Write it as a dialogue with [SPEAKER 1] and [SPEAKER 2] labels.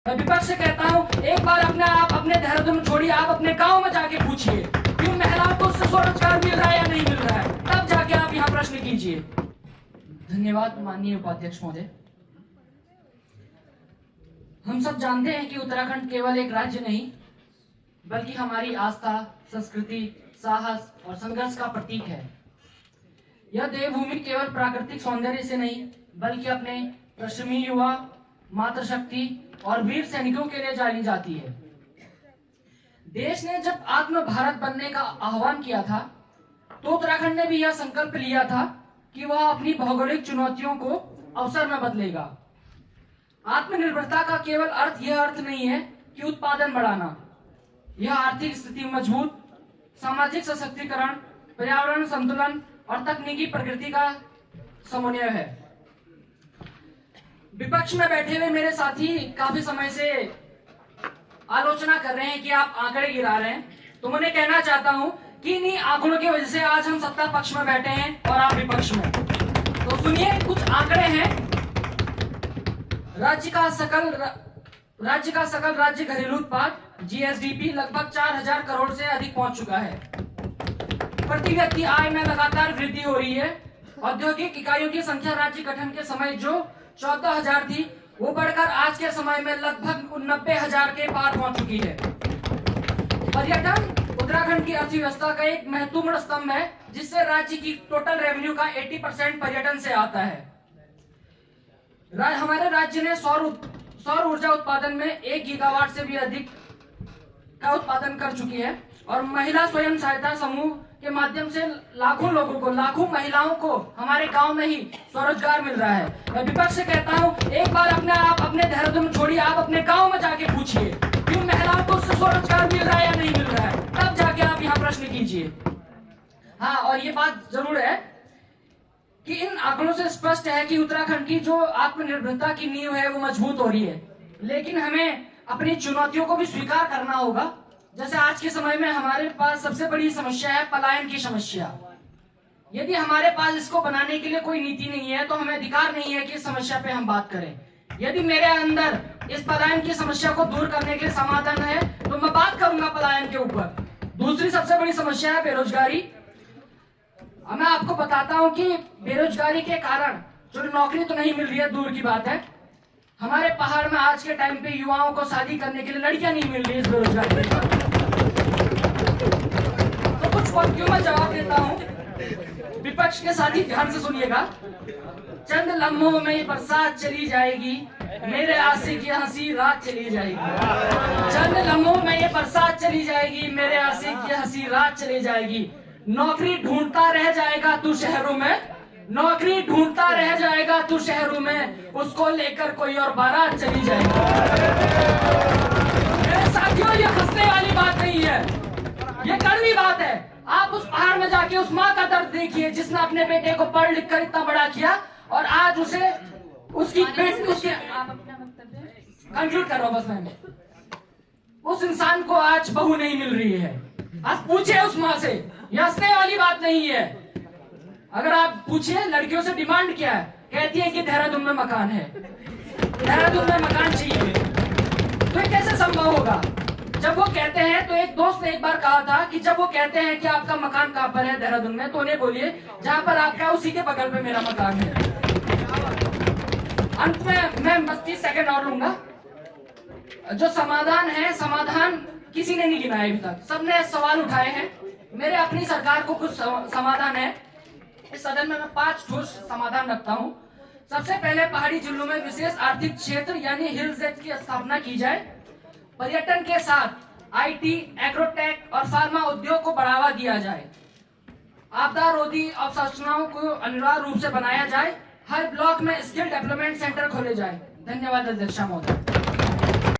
[SPEAKER 1] मैं विपक्ष से कहता हूँ, एक बार अपने देहरादून छोड़िए, आप अपने गांव में जाके पूछिए कि उन महिलाओं को उससे स्वरोजगार मिल रहा है या नहीं मिल रहा है, तब जाके आप यहाँ प्रश्न कीजिए। धन्यवाद माननीय उपाध्यक्ष महोदय। हम सब जानते हैं कि उत्तराखंड केवल एक राज्य नहीं बल्कि हमारी आस्था, संस्कृति, साहस और संघर्ष का प्रतीक है। यह देवभूमि केवल प्राकृतिक सौंदर्य से नहीं बल्कि अपने परिश्रमी युवा, मातृशक्ति और वीर सैनिकों के लिए जानी जाती है। देश ने जब आत्म भारत बनने का आह्वान किया था तो उत्तराखंड ने भी यह संकल्प लिया था कि वह अपनी भौगोलिक चुनौतियों को अवसर में बदलेगा। आत्मनिर्भरता का केवल अर्थ यह अर्थ नहीं है कि उत्पादन बढ़ाना, यह आर्थिक स्थिति मजबूत, सामाजिक सशक्तिकरण, पर्यावरण संतुलन और तकनीकी प्रगति का समन्वय है। विपक्ष में बैठे हुए मेरे साथी काफी समय से आलोचना कर रहे हैं कि आप आंकड़े गिरा रहे हैं, तो मैं कहना चाहता हूं कि इन्हीं आंकड़ों की वजह से आज हम सत्ता पक्ष में बैठे हैं और आप विपक्ष में। तो सुनिए, कुछ आंकड़े हैं। राज्य का सकल राज्य घरेलू उत्पाद जीएसडीपी लगभग 4000 करोड़ से अधिक पहुंच चुका है। प्रति व्यक्ति आय में लगातार वृद्धि हो रही है। औद्योगिक इकाइयों की संख्या राज्य गठन के समय जो 14,000 थी, वो बढ़कर आज के समय में लगभग 90,000 के पार पहुंच चुकी है। पर्यटन उत्तराखंड की अर्थव्यवस्था का एक महत्वपूर्ण स्तंभ है, जिससे राज्य की टोटल रेवेन्यू का 80% पर्यटन से आता है। हमारे राज्य ने सौर ऊर्जा उत्पादन में 1 गीगावाट से भी अधिक का उत्पादन कर चुकी है और महिला स्वयं सहायता समूह के माध्यम से लाखों लोगों को, लाखों महिलाओं को हमारे गांव में ही स्वरोजगार मिल रहा है। मैं विपक्ष से कहता हूं, एक बार अपने देहरादून छोड़िए, आप अपने गांव में जाके पूछिए कि उन महिलाओं को उससे स्वरोजगार मिल रहा है या नहीं मिल रहा है, तब जाके आप यहाँ प्रश्न कीजिए। हाँ, और ये बात जरूर है कि इन आंकड़ों से स्पष्ट है कि उत्तराखंड की जो आत्मनिर्भरता की नींव है वो मजबूत हो रही है, लेकिन हमें अपनी चुनौतियों को भी स्वीकार करना होगा। जैसे आज के समय में हमारे पास सबसे बड़ी समस्या है पलायन की समस्या। यदि हमारे पास इसको बनाने के लिए कोई नीति नहीं है तो हमें अधिकार नहीं है कि इस समस्या पे हम बात करें। यदि मेरे अंदर इस पलायन की समस्या को दूर करने के लिए समाधान है तो मैं बात करूंगा पलायन के ऊपर। दूसरी सबसे बड़ी समस्या है बेरोजगारी। मैं आपको बताता हूं कि बेरोजगारी के कारण जो नौकरी तो नहीं मिल रही है, दूर की बात है, हमारे पहाड़ में आज के टाइम पे युवाओं को शादी करने के लिए लड़कियां नहीं मिल रही इस बेरोजगारी के कारण। तो कुछ पंक्तियों में जवाब देता हूं, विपक्ष के साथी ध्यान से सुनिएगा। चंद लम्हों में बरसात चली जाएगी, मेरे आशिक की हंसी रात चली जाएगी। चंद लम्हों में ये बरसात चली जाएगी, मेरे आशिक की हंसी रात चली जाएगी। नौकरी ढूंढता रह जाएगा तू शहरों में, नौकरी ढूंढता रह जाएगा तू शहरों में, उसको लेकर कोई और बारात चली जाएगी। मेरे साथियों, ये हंसने वाली बात नहीं है, ये कड़वी बात है। आप उस पहाड़ में जाके उस माँ का दर्द देखिए जिसने अपने बेटे को पढ़ लिख कर इतना बड़ा किया और आज उसे उसकी कंक्लूड कर रहा हूं बस मैंने, उस इंसान को आज बहू नहीं मिल रही है। आज पूछिए उस माँ से, ये हंसने वाली बात नहीं है। अगर आप पूछिए लड़कियों से डिमांड क्या है, कहती है कि देहरादून में मकान है, देहरादून में मकान चाहिए। तो ये कैसे संभव होगा? जब वो कहते हैं, तो एक दोस्त ने एक बार कहा था कि जब वो कहते हैं कि आपका मकान कहाँ पर है देहरादून में, तो उन्हें बोलिए जहां पर आपका उसी के बगल पे मेरा मकान है। अंत में मैं 30 सेकंड और लूंगा। जो समाधान है, समाधान किसी ने नहीं गिनाया अभी तक, सबने सवाल उठाए हैं। मेरे अपनी सरकार को कुछ समाधान है। इस सदन में मैं 5 ठोस समाधान रखता हूं। सबसे पहले पहाड़ी जिलों में विशेष आर्थिक क्षेत्र यानी हिल्स एक्ट की स्थापना की जाए। पर्यटन के साथ आईटी, एग्रोटेक और फार्मा उद्योग को बढ़ावा दिया जाए। आपदा रोधी अवसंरचनाओं को अनिवार्य रूप से बनाया जाए। हर ब्लॉक में स्किल डेवलपमेंट सेंटर खोले जाए। धन्यवाद अध्यक्ष महोदय।